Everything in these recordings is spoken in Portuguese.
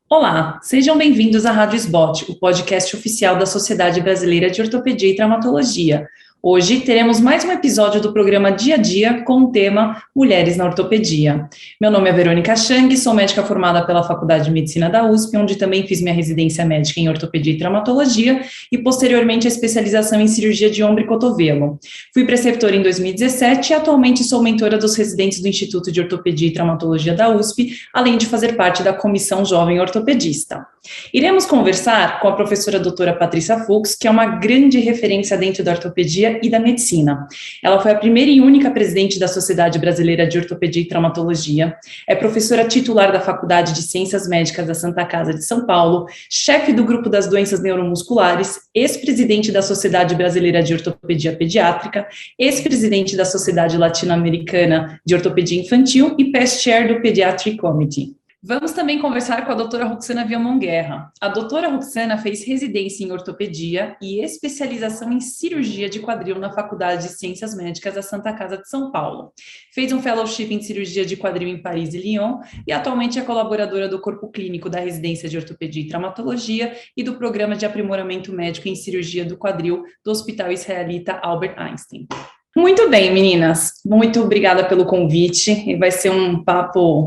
Olá, sejam bem-vindos à Rádio SBOT, o podcast oficial da Sociedade Brasileira de Ortopedia e Traumatologia. Hoje teremos mais um episódio do programa Dia a Dia com o tema Mulheres na Ortopedia. Meu nome é Verônica Chang, sou médica formada pela Faculdade de Medicina da USP, onde também fiz minha residência médica em Ortopedia e Traumatologia e posteriormente a especialização em cirurgia de ombro e cotovelo. Fui preceptora em 2017 e atualmente sou mentora dos residentes do Instituto de Ortopedia e Traumatologia da USP, além de fazer parte da Comissão Jovem Ortopedista. Iremos conversar com a professora doutora Patrícia Fuchs, que é uma grande referência dentro da ortopedia e da medicina. Ela foi a primeira e única presidente da Sociedade Brasileira de Ortopedia e Traumatologia, é professora titular da Faculdade de Ciências Médicas da Santa Casa de São Paulo, chefe do Grupo das Doenças Neuromusculares, ex-presidente da Sociedade Brasileira de Ortopedia Pediátrica, ex-presidente da Sociedade Latino-Americana de Ortopedia Infantil e past chair do Pediatric Committee. Vamos também conversar com a doutora Roxana Viamão Guerra. A doutora Roxana fez residência em ortopedia e especialização em cirurgia de quadril na Faculdade de Ciências Médicas da Santa Casa de São Paulo. Fez um fellowship em cirurgia de quadril em Paris e Lyon e atualmente é colaboradora do corpo clínico da residência de ortopedia e traumatologia e do programa de aprimoramento médico em cirurgia do quadril do Hospital Israelita Albert Einstein. Muito bem, meninas. Muito obrigada pelo convite. Vai ser um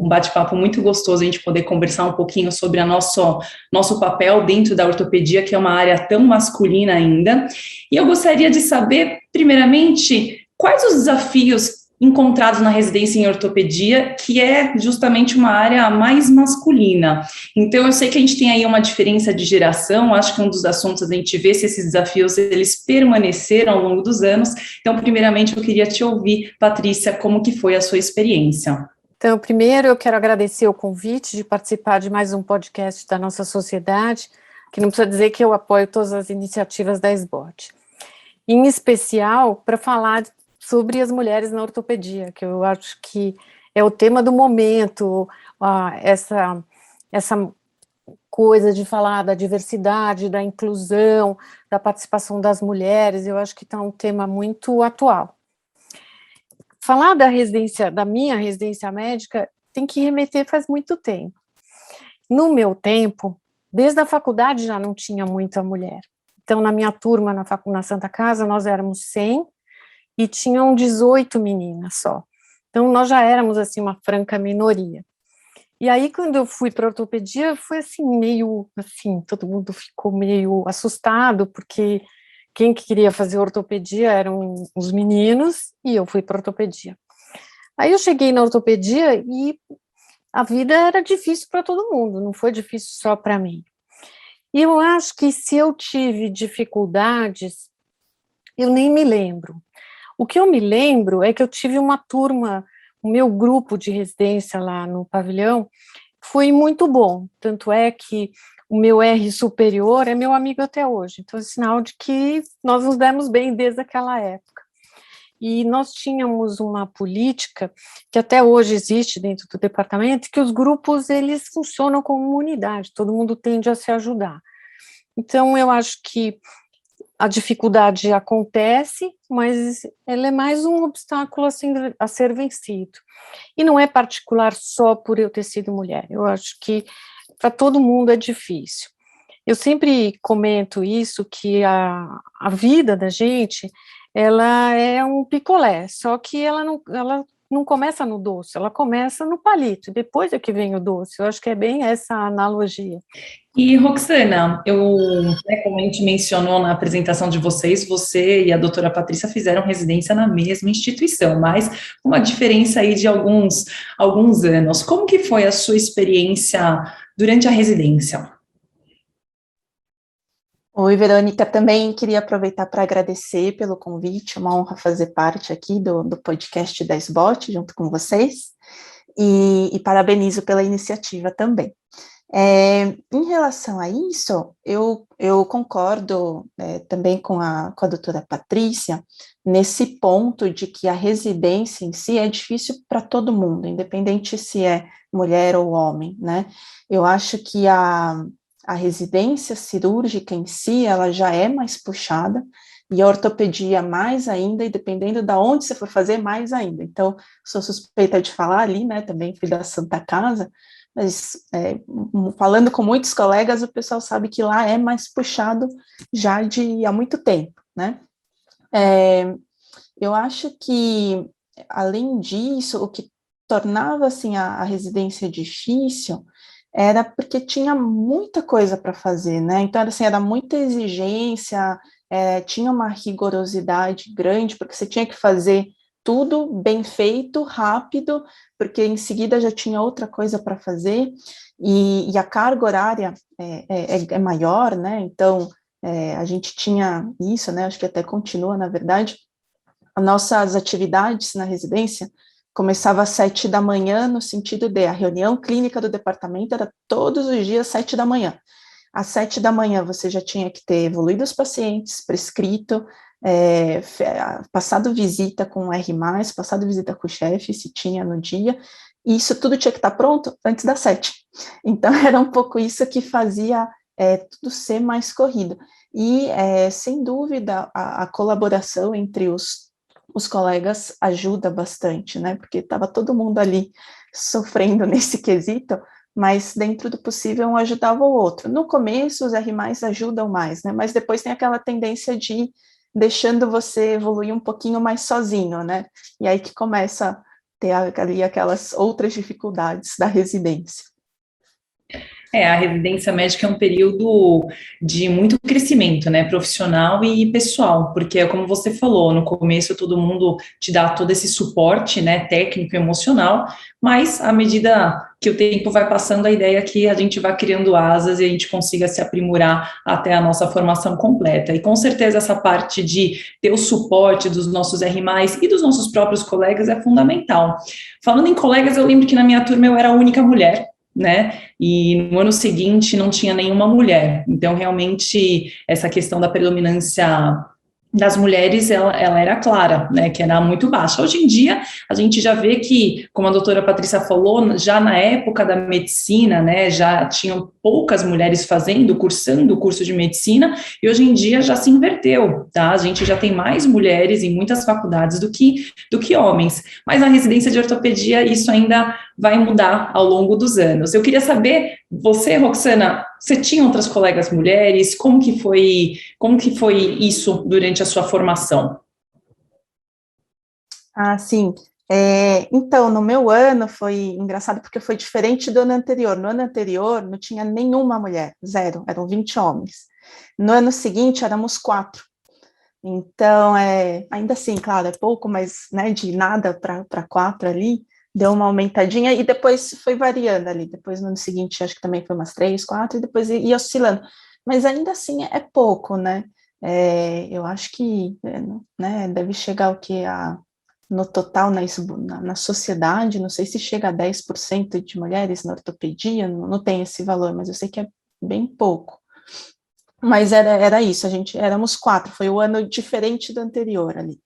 bate-papo muito gostoso a gente poder conversar um pouquinho sobre nosso papel dentro da ortopedia, que é uma área tão masculina ainda. E eu gostaria de saber, primeiramente, quais os desafios encontrados na residência em ortopedia, que é justamente uma área mais masculina. Então, eu sei que a gente tem aí uma diferença de geração, acho que um dos assuntos a gente vê se esses desafios, eles permaneceram ao longo dos anos. Então, primeiramente, eu queria te ouvir, Patrícia, como que foi a sua experiência? Então, primeiro, eu quero agradecer o convite de participar de mais um podcast da nossa sociedade, que não precisa dizer que eu apoio todas as iniciativas da SBOT. Em especial, para falar sobre as mulheres na ortopedia, que eu acho que é o tema do momento, essa coisa de falar da diversidade, da inclusão, da participação das mulheres, eu acho que está um tema muito atual. Falar da minha residência médica, tem que remeter faz muito tempo. No meu tempo, desde a faculdade já não tinha muita mulher. Então, na minha turma, na Santa Casa, nós éramos 100, e tinham 18 meninas só. Então, nós já éramos, assim, uma franca minoria. E aí, quando eu fui para a ortopedia, foi, assim, meio, assim, todo mundo ficou meio assustado, porque quem queria fazer ortopedia eram os meninos, e eu fui para a ortopedia. Aí eu cheguei na ortopedia e a vida era difícil para todo mundo, não foi difícil só para mim. E eu acho que se eu tive dificuldades, eu nem me lembro. O que eu me lembro é que eu tive uma turma, o meu grupo de residência lá no pavilhão foi muito bom, tanto é que o meu R superior é meu amigo até hoje, então é sinal de que nós nos demos bem desde aquela época. E nós tínhamos uma política, que até hoje existe dentro do departamento, que os grupos, eles funcionam como uma unidade, todo mundo tende a se ajudar. Então, eu acho que a dificuldade acontece, mas ela é mais um obstáculo a ser vencido. E não é particular só por eu ter sido mulher, eu acho que para todo mundo é difícil. Eu sempre comento isso, que a vida da gente, ela é um picolé, só que ela não começa no doce, ela começa no palito, depois é que vem o doce. Eu acho que é bem essa analogia. E, Roxana, como a gente mencionou na apresentação de vocês, você e a doutora Patrícia fizeram residência na mesma instituição, mas com uma diferença aí de alguns anos. Como que foi a sua experiência durante a residência? Oi, Verônica, também queria aproveitar para agradecer pelo convite, é uma honra fazer parte aqui do podcast da SBOT, junto com vocês, e parabenizo pela iniciativa também. Em relação a isso, eu concordo também com a doutora Patrícia, nesse ponto de que a residência em si é difícil para todo mundo, independente se é mulher ou homem, né? Eu acho que a residência cirúrgica em si, ela já é mais puxada, e a ortopedia mais ainda, e dependendo de onde você for fazer, mais ainda. Então, sou suspeita de falar ali, né, também fui da Santa Casa, mas falando com muitos colegas, o pessoal sabe que lá é mais puxado já há muito tempo, né? Eu acho que, além disso, o que tornava, assim, a residência difícil era porque tinha muita coisa para fazer, né? Então, assim, era muita exigência, tinha uma rigorosidade grande, porque você tinha que fazer tudo bem feito, rápido, porque em seguida já tinha outra coisa para fazer, e a carga horária é maior, né? Então, a gente tinha isso, né? Acho que até continua, na verdade. As nossas atividades na residência começava às 7 da manhã, no sentido de a reunião clínica do departamento era todos os dias, 7 da manhã. Às 7 da manhã você já tinha que ter evoluído os pacientes, prescrito, passado visita com R+, passado visita com o chefe, se tinha no dia, e isso tudo tinha que estar pronto antes das 7. Então, era um pouco isso que fazia tudo ser mais corrido. E, sem dúvida, a colaboração entre os colegas ajuda bastante, né? Porque estava todo mundo ali sofrendo nesse quesito, mas dentro do possível um ajudava o outro. No começo, os R+ ajudam mais, né? Mas depois tem aquela tendência de ir deixando você evoluir um pouquinho mais sozinho, né? E aí que começa a ter ali aquelas outras dificuldades da residência. A residência médica é um período de muito crescimento, né, profissional e pessoal, porque, como você falou, no começo todo mundo te dá todo esse suporte, né, técnico e emocional, mas à medida que o tempo vai passando, a ideia é que a gente vá criando asas e a gente consiga se aprimorar até a nossa formação completa. E com certeza essa parte de ter o suporte dos nossos R+, e dos nossos próprios colegas é fundamental. Falando em colegas, eu lembro que na minha turma eu era a única mulher, né? E no ano seguinte não tinha nenhuma mulher. Então, realmente, essa questão da predominância das mulheres, ela era clara, né, que era muito baixa. Hoje em dia, a gente já vê que, como a doutora Patrícia falou, já na época da medicina, né, já tinham poucas mulheres cursando o curso de medicina, e hoje em dia já se inverteu, tá? A gente já tem mais mulheres em muitas faculdades do que homens, mas na residência de ortopedia isso ainda vai mudar ao longo dos anos. Eu queria saber, você, Roxana, você tinha outras colegas mulheres? Como que foi isso durante a sua formação? Ah, sim. Então, no meu ano foi engraçado porque foi diferente do ano anterior. No ano anterior não tinha nenhuma mulher, zero, eram 20 homens. No ano seguinte éramos 4. Então, ainda assim, claro, é pouco, mas, né, de nada para 4 ali, deu uma aumentadinha e depois foi variando ali. Depois, no ano seguinte, acho que também foi umas 3, 4, e depois ia oscilando. Mas ainda assim é pouco, né? Eu acho que né, deve chegar o que no total na sociedade, não sei se chega a 10% de mulheres na ortopedia, não tem esse valor, mas eu sei que é bem pouco. Mas era isso, éramos 4, foi o ano diferente do anterior ali.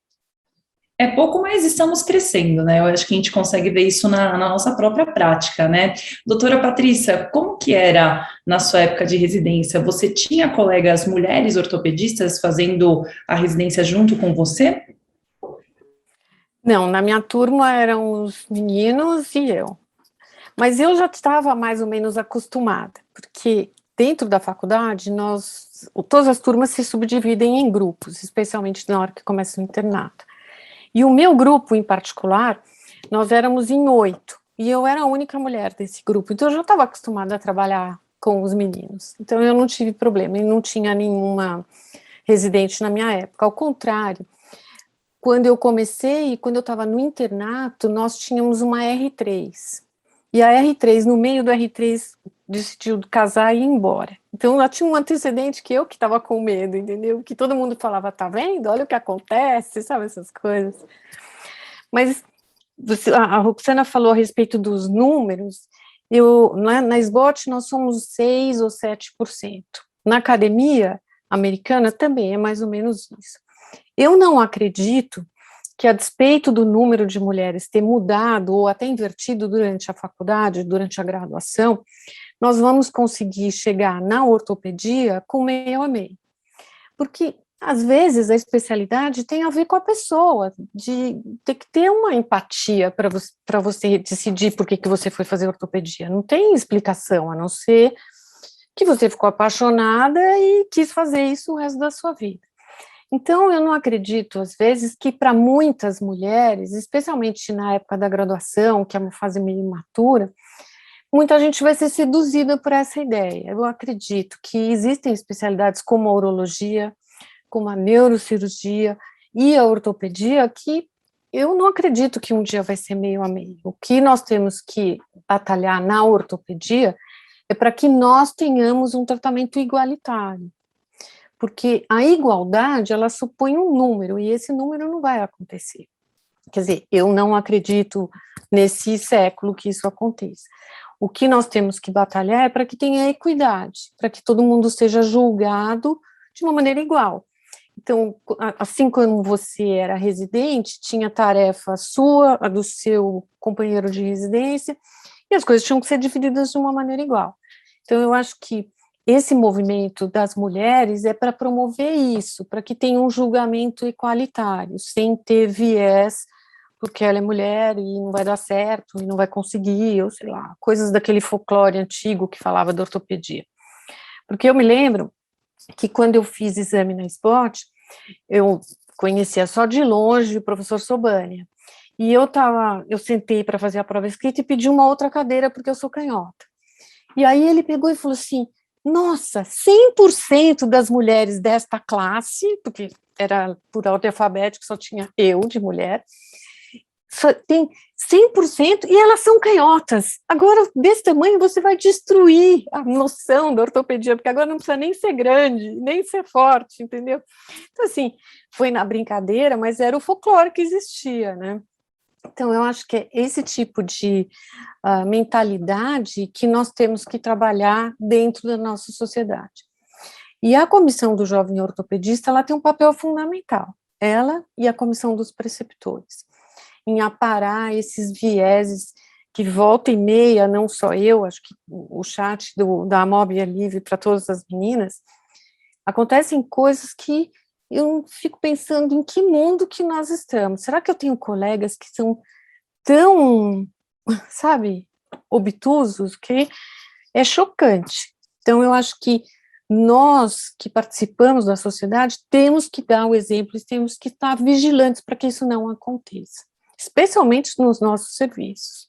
É pouco, mas estamos crescendo, né? Eu acho que a gente consegue ver isso na nossa própria prática, né? Doutora Patrícia, como que era na sua época de residência? Você tinha colegas mulheres ortopedistas fazendo a residência junto com você? Não, na minha turma eram os meninos e eu. Mas eu já estava mais ou menos acostumada, porque dentro da faculdade, todas as turmas se subdividem em grupos, especialmente na hora que começa o internato. E o meu grupo, em particular, nós éramos em 8, e eu era a única mulher desse grupo, então eu já estava acostumada a trabalhar com os meninos, então eu não tive problema, e não tinha nenhuma residente na minha época, ao contrário, quando eu comecei, quando eu estava no internato, nós tínhamos uma R3, e a R3, no meio do R3, decidiu casar e ir embora. Então, ela tinha um antecedente que eu que estava com medo, entendeu? Que todo mundo falava, tá vendo? Olha o que acontece, sabe, essas coisas. Mas a Roxana falou a respeito dos números, na SBOT nós somos 6 ou 7%. Na academia americana também é mais ou menos isso. Eu não acredito que, a despeito do número de mulheres ter mudado ou até invertido durante a faculdade, durante a graduação, nós vamos conseguir chegar na ortopedia com meio a meio. Porque às vezes a especialidade tem a ver com a pessoa, de ter que ter uma empatia para você decidir por que você foi fazer ortopedia. Não tem explicação, a não ser que você ficou apaixonada e quis fazer isso o resto da sua vida. Então, eu não acredito, às vezes, que para muitas mulheres, especialmente na época da graduação, que é uma fase meio imatura, muita gente vai ser seduzida por essa ideia. Eu acredito que existem especialidades como a urologia, como a neurocirurgia e a ortopedia, que eu não acredito que um dia vai ser meio a meio. O que nós temos que batalhar na ortopedia é para que nós tenhamos um tratamento igualitário, porque a igualdade, ela supõe um número, e esse número não vai acontecer. Quer dizer, eu não acredito nesse século que isso aconteça. O que nós temos que batalhar é para que tenha equidade, para que todo mundo seja julgado de uma maneira igual. Então, assim como você era residente, tinha tarefa sua, a do seu companheiro de residência, e as coisas tinham que ser divididas de uma maneira igual. Então, eu acho que esse movimento das mulheres é para promover isso, para que tenha um julgamento igualitário, sem ter viés, porque ela é mulher e não vai dar certo, e não vai conseguir, ou sei lá, coisas daquele folclore antigo que falava da ortopedia. Porque eu me lembro que quando eu fiz exame na SBOT, eu conhecia só de longe o professor Sobania, e eu sentei para fazer a prova escrita e pedi uma outra cadeira, porque eu sou canhota. E aí ele pegou e falou assim, nossa, 100% das mulheres desta classe, porque era por ordem alfabética, só tinha eu de mulher, só tem 100% e elas são canhotas. Agora, desse tamanho, você vai destruir a noção da ortopedia, porque agora não precisa nem ser grande, nem ser forte, entendeu? Então, assim, foi na brincadeira, mas era o folclore que existia, né? Então, eu acho que é esse tipo de mentalidade que nós temos que trabalhar dentro da nossa sociedade. E a comissão do jovem ortopedista, ela tem um papel fundamental, ela e a comissão dos preceptores, em aparar esses vieses que volta e meia, não só eu, acho que o chat da Amob é livre para todas as meninas, acontecem coisas que eu fico pensando em que mundo que nós estamos. Será que eu tenho colegas que são tão, sabe, obtusos, que é chocante. Então, eu acho que nós que participamos da sociedade temos que dar o exemplo e temos que estar vigilantes para que isso não aconteça, especialmente nos nossos serviços.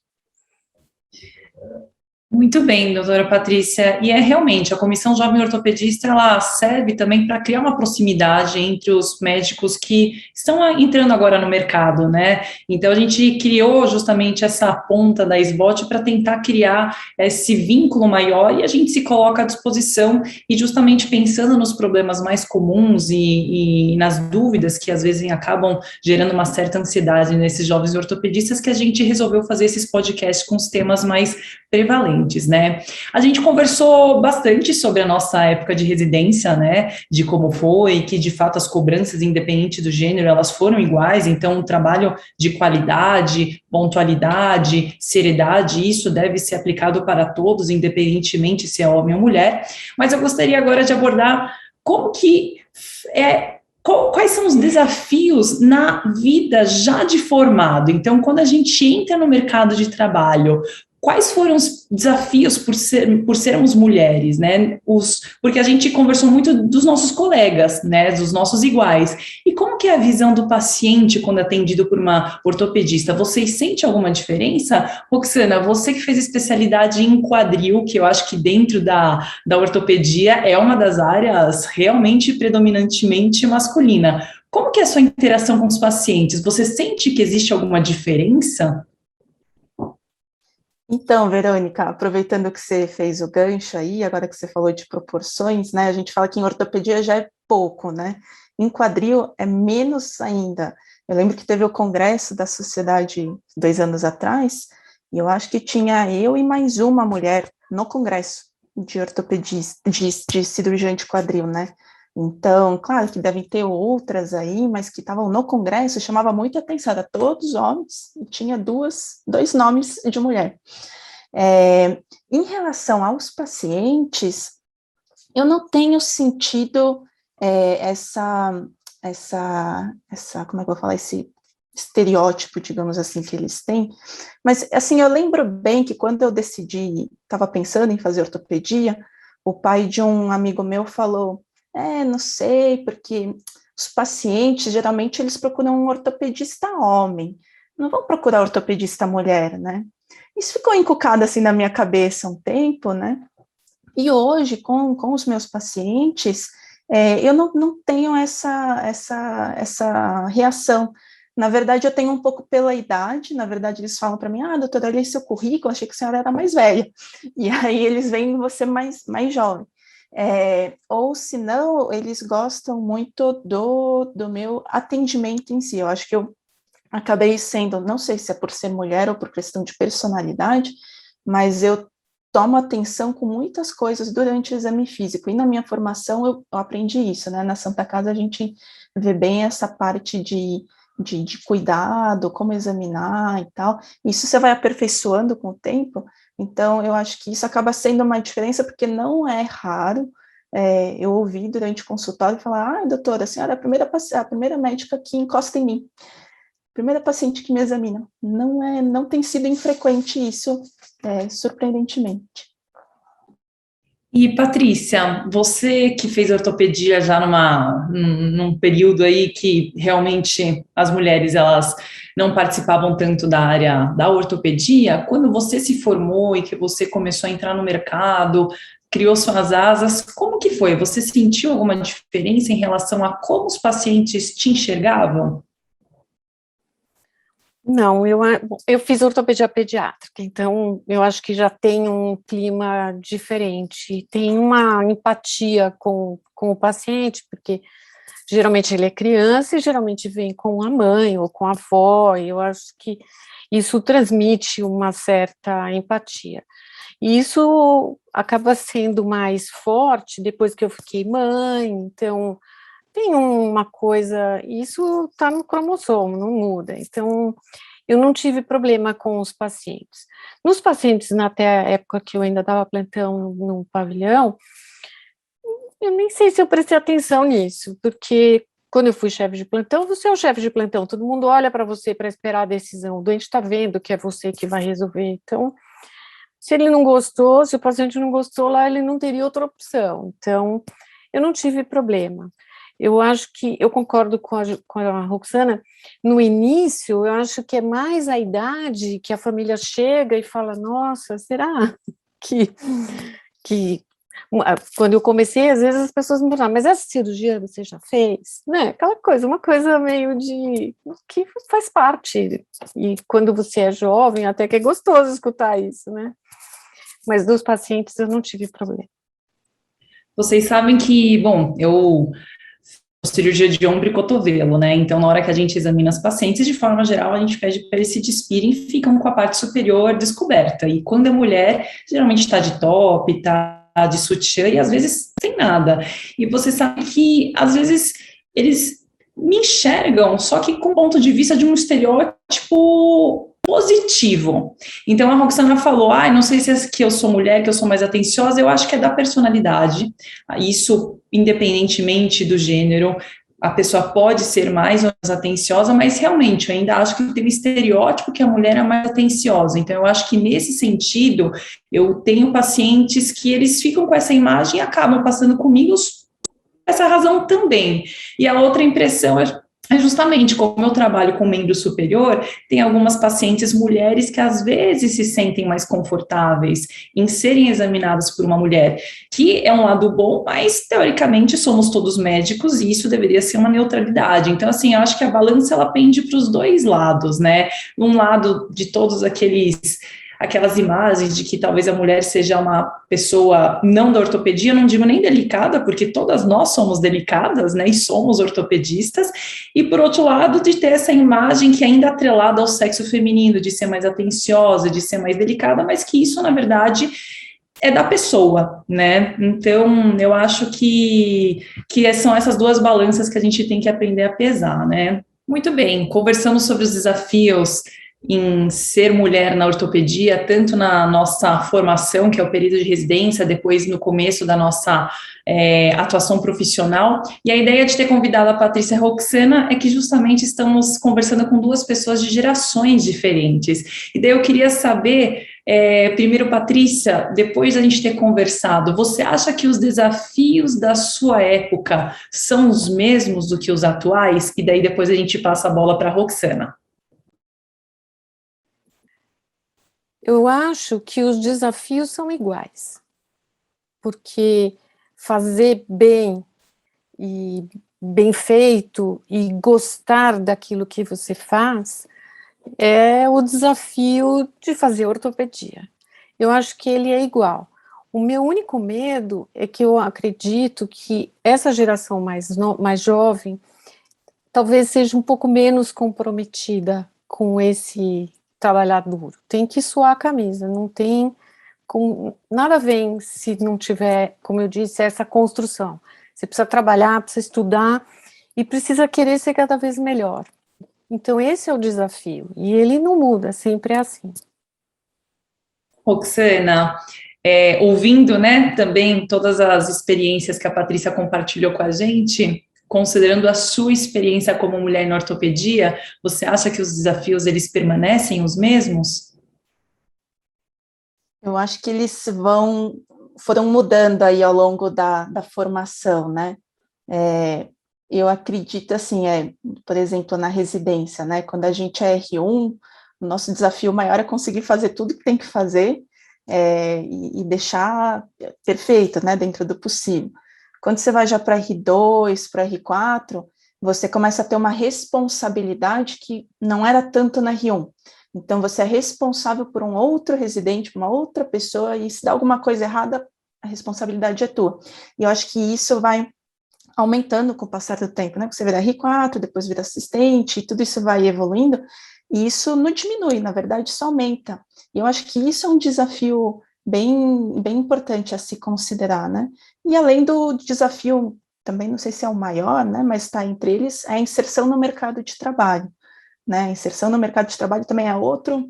Muito bem, doutora Patrícia, e realmente, a Comissão Jovem Ortopedista, ela serve também para criar uma proximidade entre os médicos que estão entrando agora no mercado, né? Então, a gente criou justamente essa ponta da SBOT para tentar criar esse vínculo maior, e a gente se coloca à disposição, e justamente pensando nos problemas mais comuns e nas dúvidas que às vezes acabam gerando uma certa ansiedade nesses jovens ortopedistas, que a gente resolveu fazer esses podcasts com os temas mais prevalentes, né? A gente conversou bastante sobre a nossa época de residência, né? De como foi, que de fato as cobranças, independente do gênero, elas foram iguais, então um trabalho de qualidade, pontualidade, seriedade, isso deve ser aplicado para todos, independentemente se é homem ou mulher. Mas eu gostaria agora de abordar como que quais são os desafios na vida já de formado? Então, quando a gente entra no mercado de trabalho, quais foram os desafios por sermos mulheres, né? Porque a gente conversou muito dos nossos colegas, né? Dos nossos iguais. E como que é a visão do paciente quando atendido por uma ortopedista? Você sente alguma diferença? Roxana, você que fez especialidade em quadril, que eu acho que dentro da ortopedia é uma das áreas realmente predominantemente masculina. Como que é a sua interação com os pacientes? Você sente que existe alguma diferença? Então, Verônica, aproveitando que você fez o gancho aí, agora que você falou de proporções, né, a gente fala que em ortopedia já é pouco, né, em quadril é menos ainda. Eu lembro que teve o congresso da sociedade 2 anos atrás, e eu acho que tinha eu e mais uma mulher no congresso de ortopedista, de cirurgião de quadril, né. Então, claro que devem ter outras aí, mas que estavam no congresso, chamava muito a atenção, era todos homens, e tinha dois nomes de mulher. Em relação aos pacientes, eu não tenho sentido como é que eu vou falar, esse estereótipo, digamos assim, que eles têm. Mas, assim, eu lembro bem que quando eu estava pensando em fazer ortopedia, o pai de um amigo meu falou, não sei, porque os pacientes, geralmente, eles procuram um ortopedista homem, não vão procurar ortopedista mulher, né? Isso ficou encucado, assim, na minha cabeça um tempo, né? E hoje, com os meus pacientes, eu não tenho essa reação. Na verdade, eu tenho um pouco pela idade, na verdade, eles falam para mim, doutora, olha seu currículo, achei que a senhora era mais velha. E aí eles veem você mais jovem. Ou, se não, eles gostam muito do meu atendimento em si. Eu acho que eu acabei sendo, não sei se é por ser mulher ou por questão de personalidade, mas eu tomo atenção com muitas coisas durante o exame físico, e na minha formação eu aprendi isso, né? Na Santa Casa a gente vê bem essa parte de cuidado, como examinar e tal, isso você vai aperfeiçoando com o tempo, então eu acho que isso acaba sendo uma diferença, porque não é raro eu ouvi durante o consultório falar, doutora, a senhora é a primeira médica que encosta em mim, primeira paciente que me examina. Não tem sido infrequente isso, surpreendentemente. E, Patrícia, você que fez ortopedia já num período aí que realmente as mulheres, elas não participavam tanto da área da ortopedia, quando você se formou e que você começou a entrar no mercado, criou suas asas, como que foi? Você sentiu alguma diferença em relação a como os pacientes te enxergavam? Não, eu fiz ortopedia pediátrica, então eu acho que já tem um clima diferente, tem uma empatia com o paciente, porque geralmente ele é criança e geralmente vem com a mãe ou com a avó, e eu acho que isso transmite uma certa empatia. E isso acaba sendo mais forte depois que eu fiquei mãe, então tem uma coisa, isso está no cromossomo, não muda, então eu não tive problema com os pacientes. Nos pacientes, até a época que eu ainda dava plantão no pavilhão, eu nem sei se eu prestei atenção nisso, porque quando eu fui chefe de plantão, você é o chefe de plantão, todo mundo olha para você para esperar a decisão, o doente está vendo que é você que vai resolver, então, se ele não gostou, se o paciente não gostou lá, ele não teria outra opção, então, eu não tive problema. Eu acho que, eu concordo com a Roxana, no início, eu acho que é mais a idade que a família chega e fala, nossa, será que quando eu comecei, às vezes as pessoas me perguntavam, mas essa cirurgia você já fez? Né? Aquela coisa, uma coisa meio que faz parte, e quando você é jovem, até que é gostoso escutar isso, né? Mas dos pacientes eu não tive problema. Vocês sabem que, bom, eu cirurgia de ombro e cotovelo, né? Então, na hora que a gente examina as pacientes, de forma geral, a gente pede para eles se despirem e ficam com a parte superior descoberta. E quando é mulher, geralmente está de top, está de sutiã e às vezes sem nada. E você sabe que, às vezes, eles me enxergam, só que com o ponto de vista de um estereótipo positivo. Então, a Roxana falou, não sei se é que eu sou mulher, que eu sou mais atenciosa, eu acho que é da personalidade, isso independentemente do gênero, a pessoa pode ser mais ou menos atenciosa, mas realmente eu ainda acho que tem um estereótipo que a mulher é mais atenciosa, então eu acho que nesse sentido, eu tenho pacientes que eles ficam com essa imagem e acabam passando comigo essa razão também. E a outra impressão é justamente como eu trabalho com membro superior, tem algumas pacientes mulheres que às vezes se sentem mais confortáveis em serem examinadas por uma mulher, que é um lado bom, mas teoricamente somos todos médicos e isso deveria ser uma neutralidade. Então, assim, eu acho que a balança ela pende para os dois lados, né? Um lado de todos aquelas imagens de que talvez a mulher seja uma pessoa não da ortopedia, não digo nem delicada, porque todas nós somos delicadas, né, e somos ortopedistas, e por outro lado, de ter essa imagem que é ainda atrelada ao sexo feminino, de ser mais atenciosa, de ser mais delicada, mas que isso, na verdade, é da pessoa, né, então eu acho que são essas duas balanças que a gente tem que aprender a pesar, né. Muito bem, conversamos sobre os desafios em ser mulher na ortopedia, tanto na nossa formação, que é o período de residência, depois no começo da nossa atuação profissional. E a ideia de ter convidado a Patrícia Roxana é que justamente estamos conversando com duas pessoas de gerações diferentes. E daí eu queria saber, primeiro, Patrícia, depois da gente ter conversado, você acha que os desafios da sua época são os mesmos do que os atuais? E daí depois a gente passa a bola para a Roxana. Eu acho que os desafios são iguais, porque fazer bem e bem feito e gostar daquilo que você faz é o desafio de fazer ortopedia. Eu acho que ele é igual. O meu único medo é que eu acredito que essa geração mais jovem talvez seja um pouco menos comprometida com esse trabalhar duro. Tem que suar a camisa, não tem nada vem se não tiver, como eu disse, essa construção. Você precisa trabalhar, precisa estudar e precisa querer ser cada vez melhor. Então esse é o desafio, e ele não muda, sempre é assim. Roxana, ouvindo, né, também todas as experiências que a Patrícia compartilhou com a gente, considerando a sua experiência como mulher na ortopedia, você acha que os desafios, eles permanecem os mesmos? Eu acho que eles foram mudando aí ao longo da formação, né? Eu acredito assim, por exemplo, na residência, né? Quando a gente é R1, o nosso desafio maior é conseguir fazer tudo que tem que fazer e deixar perfeito, né? Dentro do possível. Quando você vai já para R2, para R4, você começa a ter uma responsabilidade que não era tanto na R1. Então, você é responsável por um outro residente, uma outra pessoa, e se dá alguma coisa errada, a responsabilidade é tua. E eu acho que isso vai aumentando com o passar do tempo, né? Você vira R4, depois vira assistente, tudo isso vai evoluindo, e isso não diminui, na verdade, isso aumenta. E eu acho que isso é um desafio bem, bem importante a se considerar, né? E além do desafio, também não sei se é o maior, né? Mas está entre eles, é a inserção no mercado de trabalho. Né, a inserção no mercado de trabalho também é outro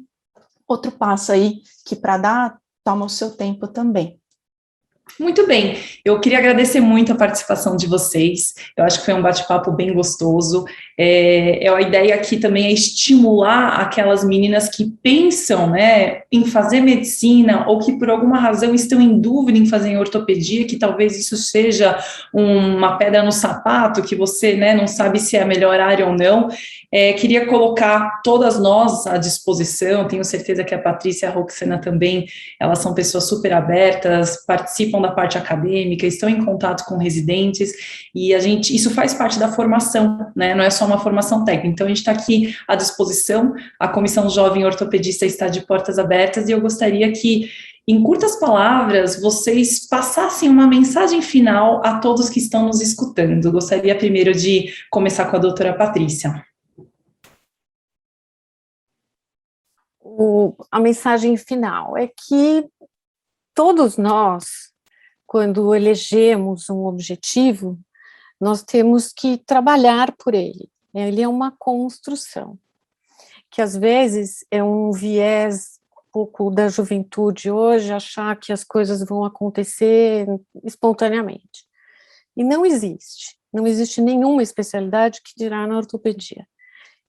passo aí, que para dar, toma o seu tempo também. Muito bem, eu queria agradecer muito a participação de vocês, eu acho que foi um bate-papo bem gostoso, a ideia aqui também é estimular aquelas meninas que pensam, né, em fazer medicina, ou que por alguma razão estão em dúvida em fazer ortopedia, que talvez isso seja uma pedra no sapato, que você, né, não sabe se é a melhor área ou não. Queria colocar todas nós à disposição, tenho certeza que a Patrícia e a Roxana também, elas são pessoas super abertas, participam da parte acadêmica, estão em contato com residentes, e isso faz parte da formação, né, não é só uma formação técnica. Então a gente está aqui à disposição, a Comissão Jovem Ortopedista está de portas abertas, e eu gostaria que, em curtas palavras, vocês passassem uma mensagem final a todos que estão nos escutando. Gostaria primeiro de começar com a doutora Patrícia. A mensagem final é que todos nós, quando elegemos um objetivo, nós temos que trabalhar por ele. Ele é uma construção, que às vezes é um viés um pouco da juventude hoje, achar que as coisas vão acontecer espontaneamente. E não existe nenhuma especialidade que dirá na ortopedia.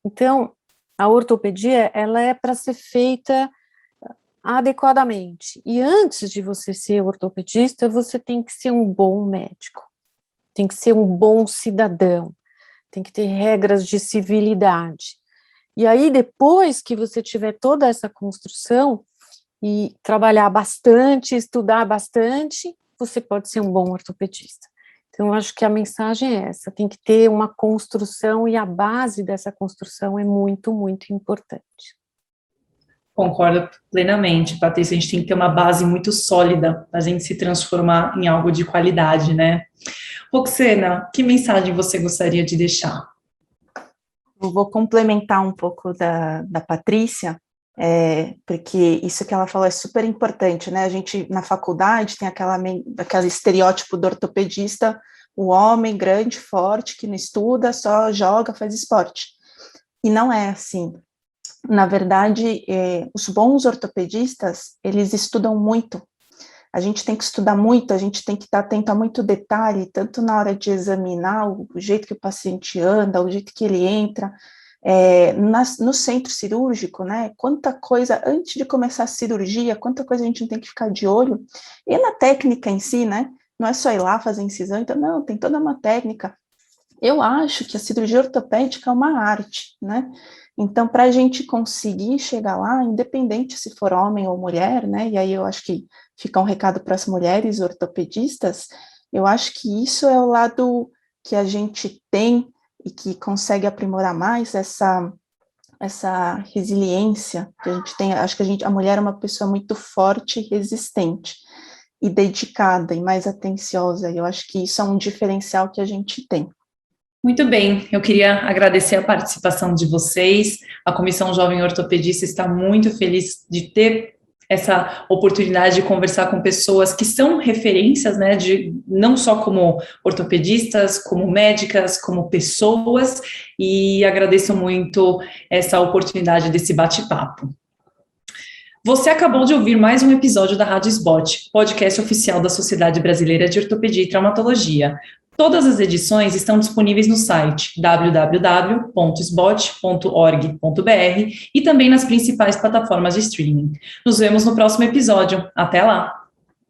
Então, a ortopedia, ela é para ser feita adequadamente. E antes de você ser ortopedista, você tem que ser um bom médico, tem que ser um bom cidadão, tem que ter regras de civilidade. E aí, depois que você tiver toda essa construção e trabalhar bastante, estudar bastante, você pode ser um bom ortopedista. Então, eu acho que a mensagem é essa, tem que ter uma construção, e a base dessa construção é muito, muito importante. Concordo plenamente, Patrícia, a gente tem que ter uma base muito sólida para a gente se transformar em algo de qualidade, né? Roxana, que mensagem você gostaria de deixar? Eu vou complementar um pouco da Patrícia, porque isso que ela falou é super importante, né? A gente, na faculdade, tem aquele estereótipo do ortopedista, o homem grande, forte, que não estuda, só joga, faz esporte. E não é assim. Na verdade, os bons ortopedistas, eles estudam muito. A gente tem que estudar muito, a gente tem que estar atento a muito detalhe, tanto na hora de examinar o jeito que o paciente anda, o jeito que ele entra, no centro cirúrgico, né, quanta coisa, antes de começar a cirurgia, quanta coisa a gente não tem que ficar de olho, e na técnica em si, né, não é só ir lá fazer incisão, então, não, tem toda uma técnica. Eu acho que a cirurgia ortopédica é uma arte, né, então, para a gente conseguir chegar lá, independente se for homem ou mulher, né, e aí eu acho que fica um recado para as mulheres ortopedistas, eu acho que isso é o lado que a gente tem e que consegue aprimorar mais essa resiliência que a gente tem. Acho que a mulher é uma pessoa muito forte e resistente, e dedicada, e mais atenciosa, e eu acho que isso é um diferencial que a gente tem. Muito bem, eu queria agradecer a participação de vocês. A Comissão Jovem Ortopedista está muito feliz de ter essa oportunidade de conversar com pessoas que são referências, né, não só como ortopedistas, como médicas, como pessoas, e agradeço muito essa oportunidade desse bate-papo. Você acabou de ouvir mais um episódio da Rádio SBOT, podcast oficial da Sociedade Brasileira de Ortopedia e Traumatologia. Todas as edições estão disponíveis no site www.sbot.org.br e também nas principais plataformas de streaming. Nos vemos no próximo episódio. Até lá!